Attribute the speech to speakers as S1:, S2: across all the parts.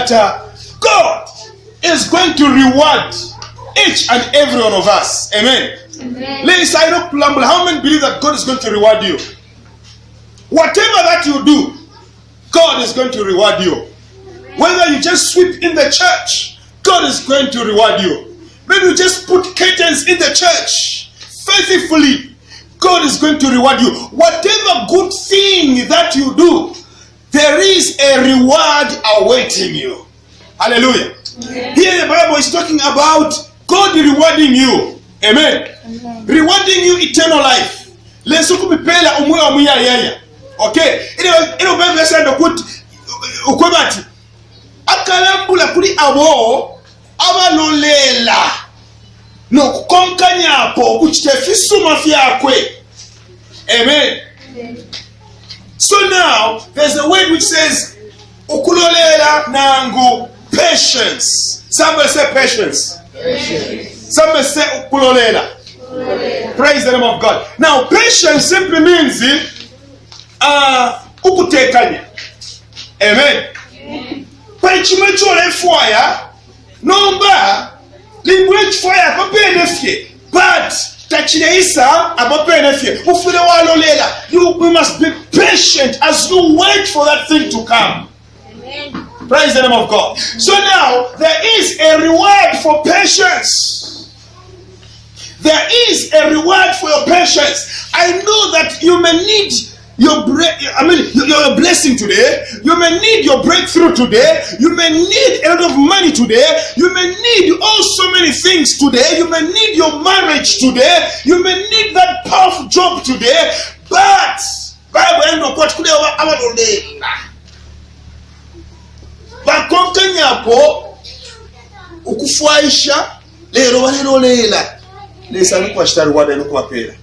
S1: that God is going to reward each and every one of us. Amen. Ladies, I don't plumble. How many believe that God is going to reward you? Whatever that you do, God is going to reward you. Whether you just sweep in the church, God is going to reward you. Maybe you just put curtains in the church faithfully, God is going to reward you. Whatever good thing that you do, there is a reward awaiting you. Hallelujah. Amen. Here the Bible is talking about God rewarding you. Amen. Amen. Rewarding you eternal life. Okay. Ino Bible said ukwebati akalambula kuli abo abalolela no kukonkanya apo kuchitefisuma fyakwe. Amen. So now there's a word which says ukulolela nangu, patience. Somebody say patience. Somebody say ukulolela. Praise the name of God. Now patience simply means ukutekanya. Amen. Paichimecho le fire nomba language fire papenefye but tachineisa abapenefye ufule walolela. We must be patient as you wait for that thing to come. Amen. Praise the name of God. So now there is a reward for patience. There is a reward for your patience. I know that you may need your blessing today. You may need your breakthrough today. You may need a lot of money today. You may need so many things today. You may need your marriage today. You may need that powerful job today. But Bible bakonkanyapo ukufwaisha lero walerolela lesa nukwashita rwanda nukwapera.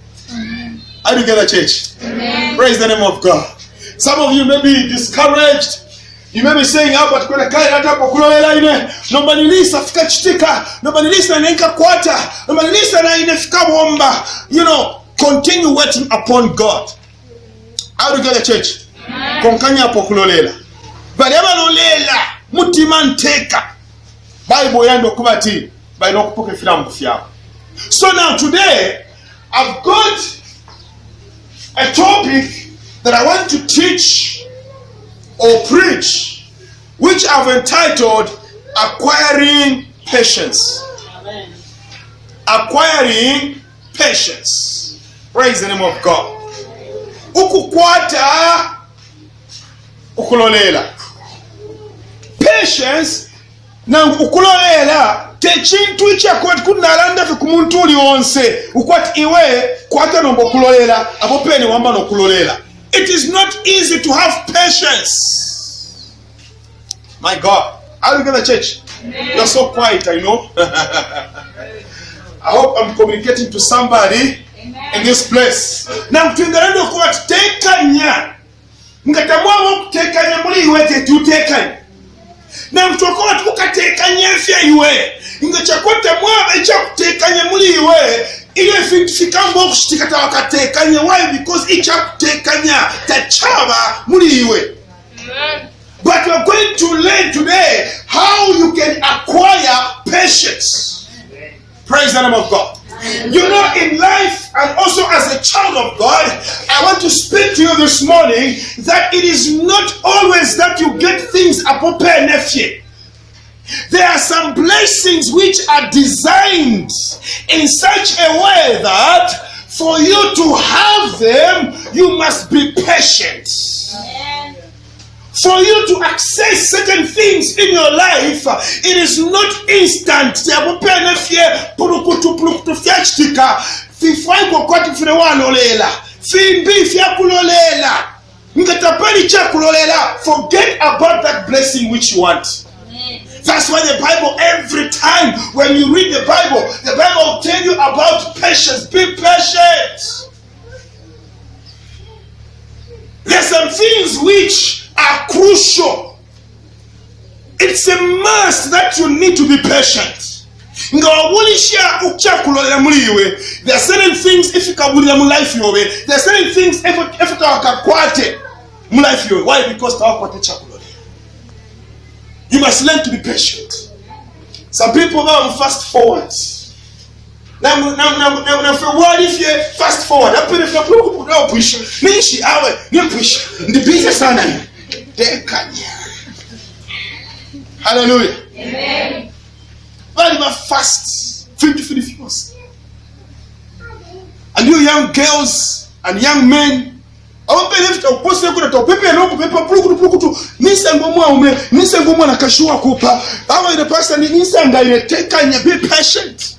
S1: Are you together, church? Amen. Praise the name of God. Some of you may be discouraged. You may be saying, but kuna kai hata pokulolela ine nombanilisa fika chitika nombanilisa nenka kwata nombanilisa na inefika bomba. You know, continue waiting upon God. Are you together, church? Konkanya pokulolela baleba lolela mutima nteka Bible yando kubati bayino kupoke filamu kufyako. So now today I've got a topic that I want to teach or preach, which I've entitled Acquiring Patience. Amen. Acquiring Patience. Praise the name of God. Ukukwata ukulolela. Patience na ukulolela techintu ichakwati kunalanda fe kumuntu uli onse ukwati iwe kwata nombo kulolela abopeni wamba no kulolela. It is not easy to have patience. My God, are you going to church? Amen. You're so quiet, I know. I hope I'm communicating to somebody. Amen. In this place. Now to the end of what tekanya ngatamwa tekanya muri iwete tutekanya. Na mtoko watu ukatekanya fya iwe ingachakota mwa echa kutekanya muri iwe ile fikambo kushtikata wakatekanya. Why? Because echa kutekanya tachaba muri iwe. But we're going to learn today how you can acquire patience. Praise the name of God. You know, in life and also as a child of God, I want to speak to you this morning that it is not always that you get things appropriate nephew. There are some blessings which are designed in such a way that for you to have them, you must be patient. For you to access certain things in your life, it is not instant. Forget about that blessing which you want. That's why the Bible, every time when you read the Bible will tell you about patience. Be patient. There's some things which are crucial. It's a must that you need to be patient. There are certain things if you can live your life your way. There are certain things if you can life your way. Why? Because You must learn to be patient. Some people now fast forward. Now, what if you fast forward? I put it up, push. Nishi, awe, you push. The business sana. Hallelujah. Amen. But you fast 50 years. And you young girls and young men, I want to lift up post to paper no paper pluku nisengo na kashua kupa. Awa the person nisanga ile take and be patient.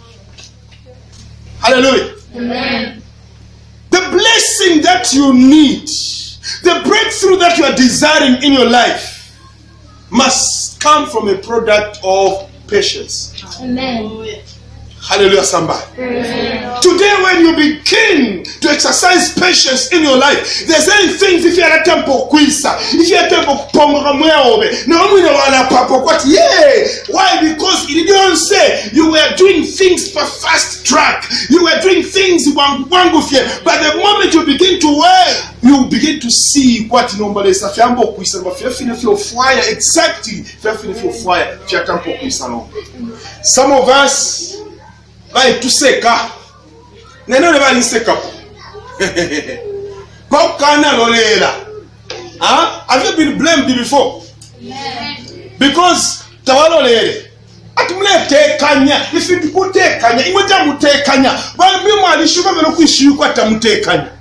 S1: Hallelujah. Amen. The blessing that you need, the breakthrough that you are desiring in your life must come from a product of patience. Amen. Hallelujah, somebody. Amen. Today, when you begin to exercise patience in your life, there's any things if you are a temple quisa, if you are a temple pomramueobe, no one will papa what? Yeah. Why? Because it didn't say you were doing things for fast track. You were doing things one with you. But the moment you begin to work, you begin to see what normally is a fiambo quisa, but if you fire exactly, if you fire, if you are temple quisa. Some of us. Right to seka. Neno ne bali seka. Kokana lolela. Have you been blamed before? Because tawalolele. Atumle kanya. If you put kanya, imoja mutekanya. But bimu alishuka velo kuishiyu kwa tamutekanya.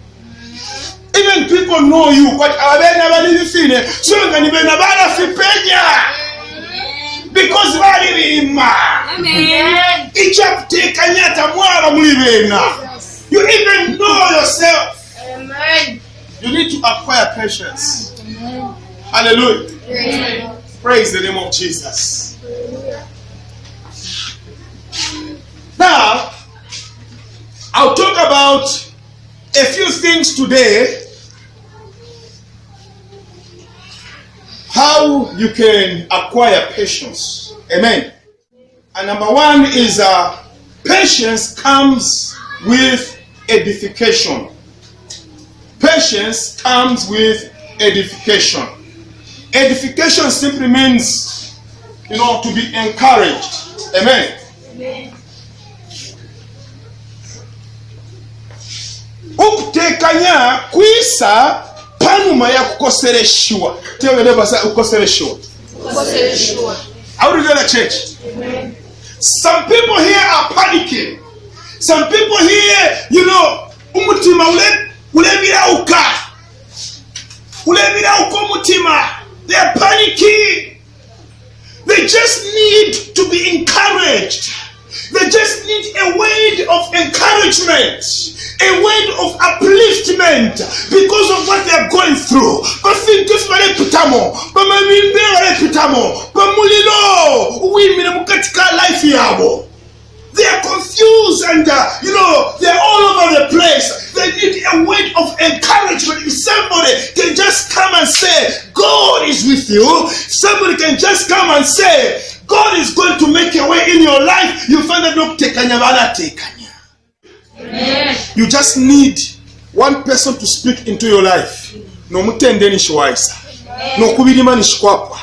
S1: Even people know you, but abena bali fine. So ngani bena bala fipenya. Because bali bima. Amen. You even know yourself. Amen. You need to acquire patience. Amen. Hallelujah. Amen. Praise the name of Jesus. Now, I'll talk about a few things today. How you can acquire patience. Amen. And number one is patience comes with edification. Patience comes with edification. Edification simply means, to be encouraged. Amen. Amen. Ukutekanya kwisa panuma ya kukosereshwa. Tewe basa ukosereshwa. Ukosereshwa. How do you get a church? Amen. Some people here are panicking. Some people here, umutima ulebira uka. Ulebira uko mutima. They are panicking. They just need to be encouraged. They just need a word of encouragement, a word of upliftment because of what they are going through. They are confused and they are all over the place. They need a word of encouragement. If somebody can just come and say, God is with you. Somebody can just come and say, God is going to make a way in your life. You find that not tekanya. You just need one person to speak into your life. No mutende ni shwaisa. No kubirima ni shkwapwa.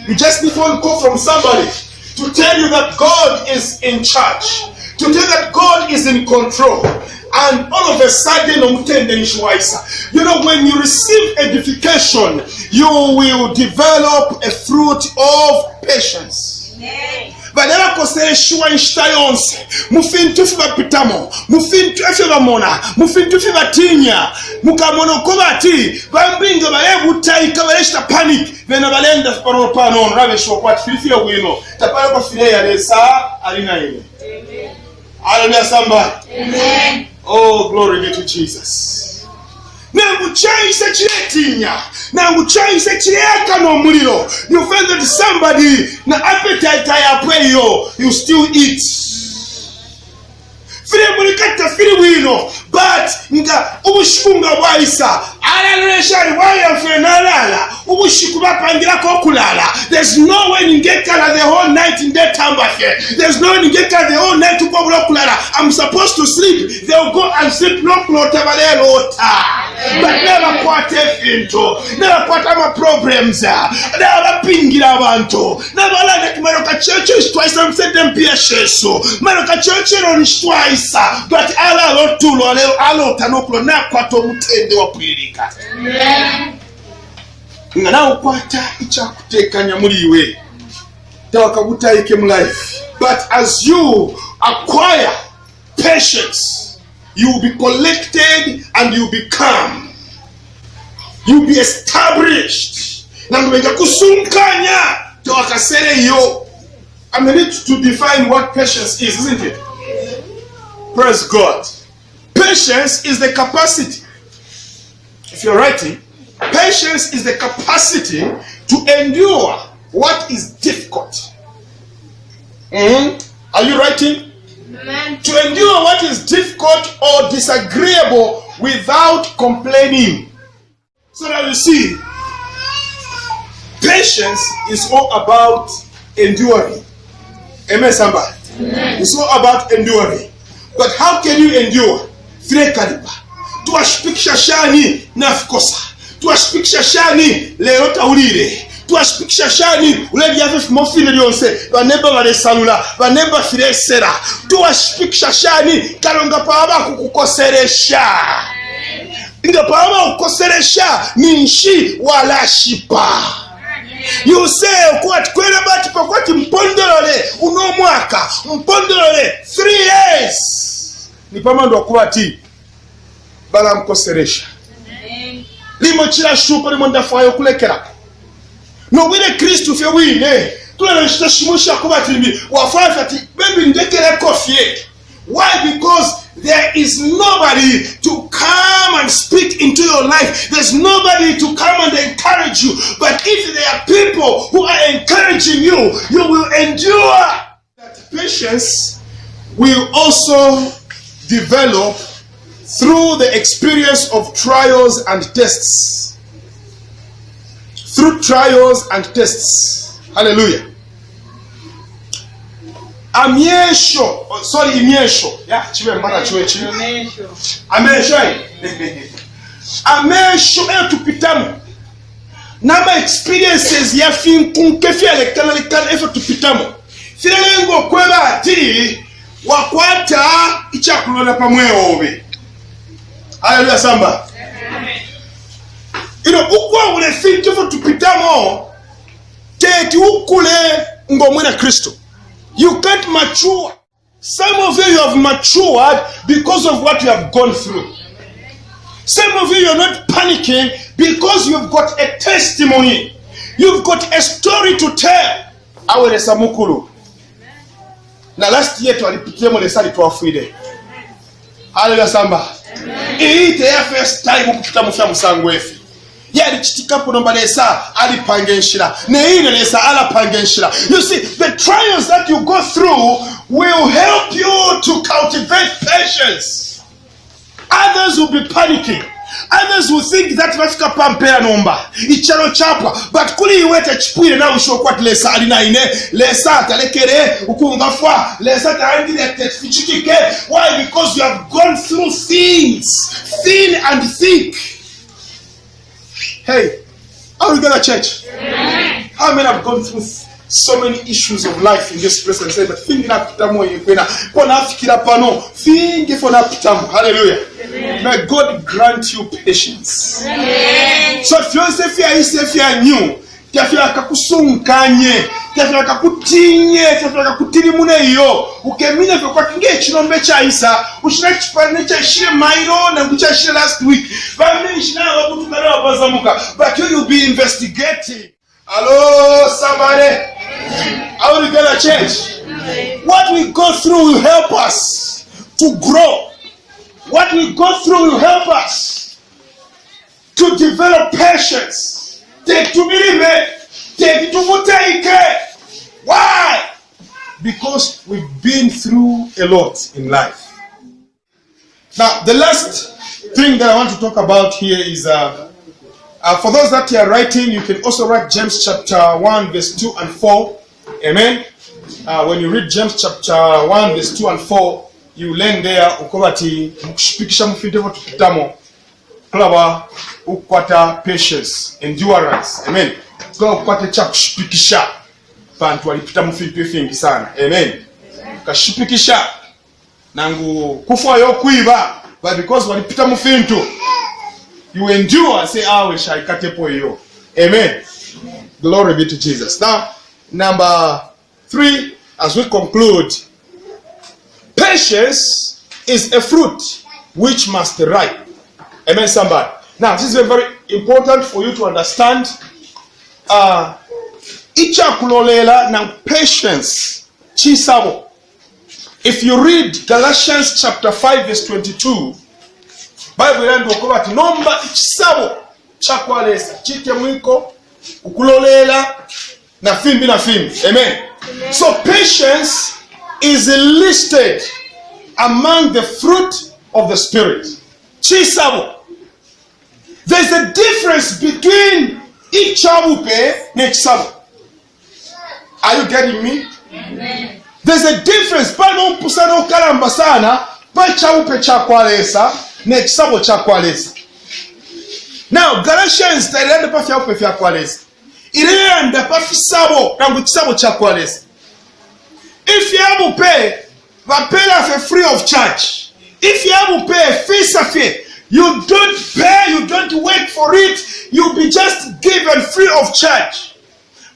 S1: You just need one call from somebody to tell you that God is in charge, to tell you that God is in control. And all of a sudden, when you receive edification, you will develop a fruit of patience. Badala kosere shuwa nshita yonse mufintu fi bapitamo mufintu efe bamona mufintu fi batinya mukamono kobati bambinga balebutaika baleshta panic bena balenda pano rabe shwa kwati filifia wino tapala kwa file ya lesa alina ile. Amen. Hallelujah, somebody. Amen. Oh, glory be to Jesus. Nanguchaise chiletinya nanguchaise chileka no muliro. You find that somebody na appetite ya prayo you still eat. Fire mulikata fire wino but nga ubushikunga waisa alaleshari waya fenalala ubushiku bapangira ko kulala. There's no way you get kala the whole night in that time back here. There's no way you get kala the whole night to go kulala. I'm supposed to sleep. They'll go and sleep no kulota balelota. but n'abakwata ebintu n'abakwata ama-problems n'abapingira abantu n'abalanda kimaro kachurch twice msende mpiyasheso maro kachurch twice but ala lotulo leo alota nokulo nakwata omutende wapwirika nga nawe kwata ekyakuteekanya muri iwe tewakagutayike mu life. But as you acquire patience, you will be collected and you will be calm. You will be established. Nangubenga kusunkanya tewakasere yo. I need to define what patience is, isn't it? Praise God. Patience is the capacity. If you're writing, patience is the capacity to endure what is difficult. Are you writing? Amen. To endure what is difficult or disagreeable without complaining. So now you see, patience is all about enduring. Amen, somebody? Amen. It's all about enduring. But how can you endure? Frekaliba. Tuwashpikisha shani nafkosa. Tuwashpikisha shani leo taulire. Tuwashpikisha shani ule yafe mofile lyonse. Vanemba vale salula. Vanemba file sera. Tuwashpikisha shani kalonga paaba kukukoseresha. Inga paaba kukoseresha ninshi wala shipa. You say kwati kwele bati pakwati mpondolole uno mwaka mpondolole 3 years ni pamando kwati bala mkoseresha limo chila shupa limo ndafayo kulekera no wile Kristo fye wine tulele shimusha kubati mi wafayo ati baby ndekele kofie. Why? Because there is nobody to come and speak into your life. There's nobody to come and encourage you. But if there are people who are encouraging you, you will endure. That patience will also develop through the experience of trials and tests. Through trials and tests. Hallelujah. Amiesho, sorry, imiesho. Yeah, chiwe mbana chiwe chiwe. Amiesho. Amiesho tupitamu. Nama experiences ya finkunkefi elekana efa tupitamu. Filengo kweba ati wakwata ichakulona pamwe obe. Hallelujah samba. Ino ukwa ule finkefi tupitamo teti ukule ngomwena Kristo. You can't mature. Some of you have matured because of what you have gone through. Some of you are not panicking because you've got a testimony. You've got a story to tell. Awele samukulu. Na last year tuwalipitemo lesali tuwafuide. Hallelujah samba. Iite ya first time ukitamusha musangwefi. Yari chitikapo nomba lesa ali pangenshira. Neine lesa ala pangenshira. You see, the trials that you go through will help you to cultivate patience. Others will be panicking. Others will think that vafika pampera nomba. Ichalo chapa. But kuli iwete chipuye na ushokwat lesa alina ine. Lesa talekere ukungafwa. Lesa tarangile tetfichikike. Why? Because you have gone through things. Thin and thick. Hey, are we going to church? Amen. How many have gone through so many issues of life in this place and say, but think na pitamo yepena, pona fikira pano, think for na pitamo. Hallelujah. Amen. May God grant you patience. Amen. So if you are new, Tiafia kakusunkanye, tiafia kakutinye, tiafia kakutirimune iyo. Ukemine kwa kinge chinombe cha isa, ushina chipane cha shire mairo na kucha shire last week. Bami shina wabutu kare wabazamuka. But you'll be investigating. Hello, somebody. How are you gonna change? What we go through will help us to grow. What we go through will help us to develop patience. Take to me, take to take. Why? Because we've been through a lot in life. Now, the last thing that I want to talk about here is for those that are writing, you can also write James chapter 1, verse 2 and 4. Amen. When you read James chapter 1, verse 2 and 4, you learn there ukobati mukishipikisha mufite tupitamo. Klaba ukwata patience, endurance. Amen. Klaba ukwata chakushipikisha. Bantu walipita mufintu fingi sana. Amen. Kashipikisha. Nangu kufa yo kuiba. But because walipita mufintu, you endure. Say, we shall katepo yo. Amen. Glory be to Jesus. Now, number 3, as we conclude, patience is a fruit which must ripe. Amen, somebody. Now, this is very important for you to understand. Icha kulolela na patience chisabo. If you read Galatians chapter 5 verse 22, Bible yandu okobati nomba ichisabo chakwalesa chite mwiko ukulolela na fimbi. Amen. So patience is listed among the fruit of the Spirit. Chisabo. There's a difference between ichabupe and chisabo. Are you getting me? Amen. There's a difference. Pano mpusana ukalamba sana pa ichabupe chakwalesa na chisabo chakwalesa. Now, Galatians tailanda pa fiaupe fiakwalesa. Ilenda pa fisabo na chisabo chakwalesa. If you have to pay, vapela for free of charge. If you have to pay, fee, you don't pay, you don't wait for it, you'll be just given free of charge.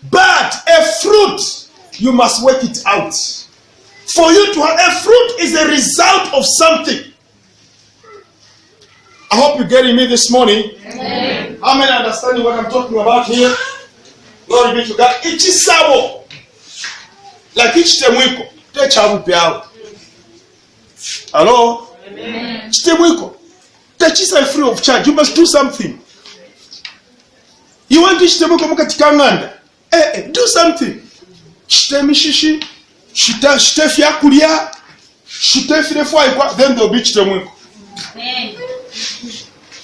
S1: But a fruit, you must work it out. For you to have a fruit is a result of something. I hope you're getting me this morning. Amen. How many understanding what I'm talking about here? Glory be to God. Ichisabo. Like ichitemwiko. Techabu piao. Hello? Amen. Chitemwiko. Techisa free of charge. You must do something. You want ichitemwiko mukatikanganda. Do something. Chitemishishi. Chitefia kulia. Chitefia, then they'll be chitemwiko. Amen.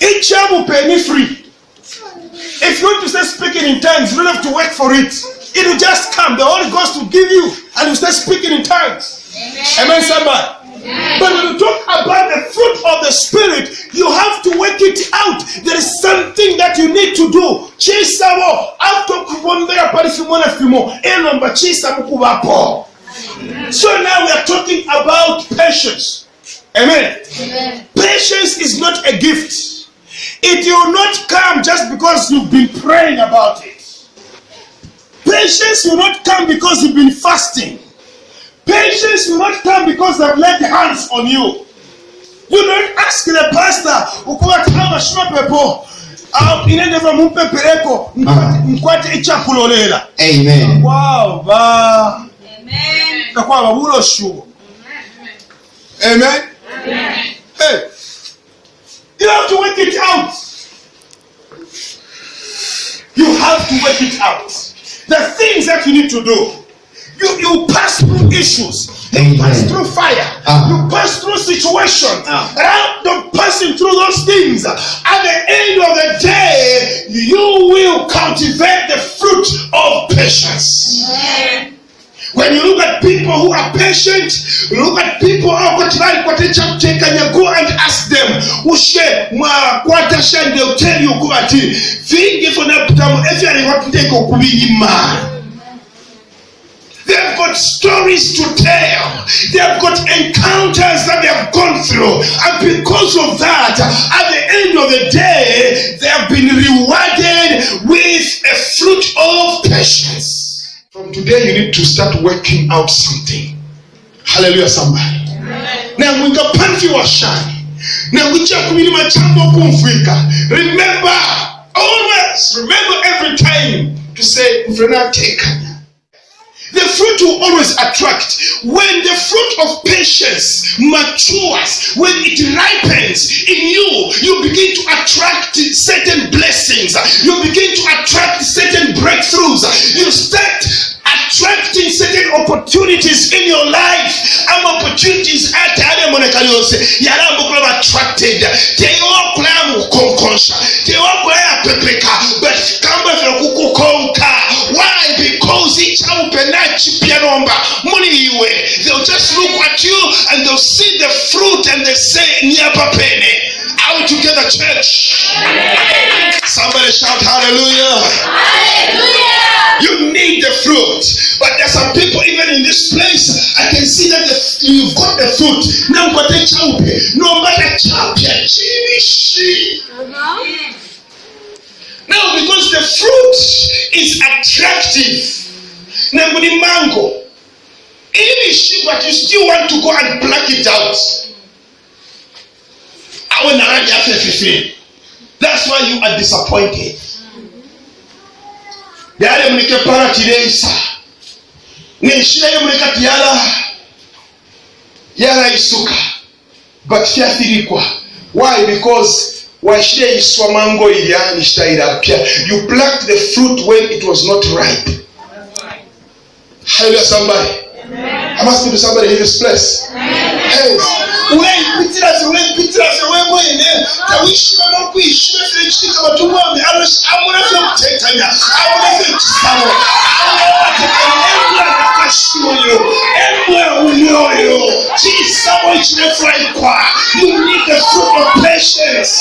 S1: Each child will pay me free. If you want to start speaking in tongues, you don't have to wait for it. It will just come. The Holy Ghost will give you, and you start speaking in tongues. Amen. Amen, somebody. Amen. But when you talk about the fruit of the Spirit, you have to work it out. There is something that you need to do. So now we are talking about patience. Amen. Amen. Patience is not a gift. It will not come just because you've been praying about it. Patience will not come because you've been fasting. Patience will not come because they've laid hands on you. You don't ask the pastor, amen. Wow. Amen. Amen. Hey, you have to work it out. You have to work it out. The things that you need to do. You pass through issues. You pass through fire. You pass through situations. And after passing through those things, at the end of the day, you will cultivate the fruit of patience. Amen. When you look at people who are patient, look at people who are go and ask them, they'll tell you, they've got stories to tell. They've got encounters that they have gone through. And because of that, at the end of the day, they have been rewarded with a fruit of patience. From today, you need to start working out something. Hallelujah, somebody. Now, we got plenty of shine. Now, we check remember, always, remember every time to say, take. The fruit will always attract. When the fruit of patience matures, when it ripens in you, you begin to attract certain blessings. You begin to attract certain breakthroughs. You start attracting certain opportunities in your life. And opportunities at attracted. They all but why? Because they'll just look at you and they'll see the fruit and they say, Are we together, church? Somebody shout hallelujah. You need the fruit. But there's some people even in this place, I can see that you've got the fruit. Now got the champion. No matter champion. Now because the fruit is attractive. Now with the mango. Even but you still want to go and pluck it out. That's why you are disappointed. Yale mnike para tireisa. Nishira yo mnike yala isuka. But fiathirikwa. Why? Because washire iswa mango iliani shtaira pia. You plucked the fruit when it was not ripe. Hallelujah, somebody. Amen. I must be somebody in this place. Hey, you need the fruit of patience.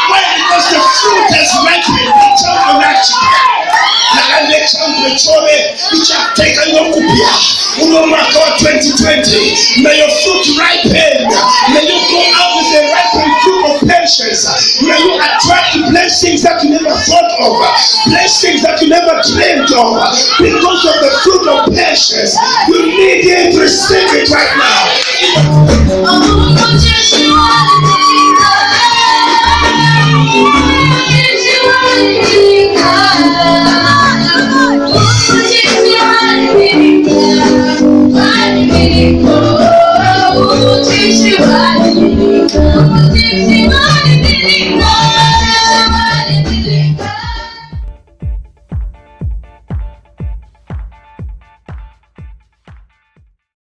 S1: Why? Because the fruit has ripened. May your fruit ripen. May you go out with a ripened fruit of patience. May you attract blessings that you never thought of, blessings that you never dreamed of, because of the fruit of patience. You need to receive it right now.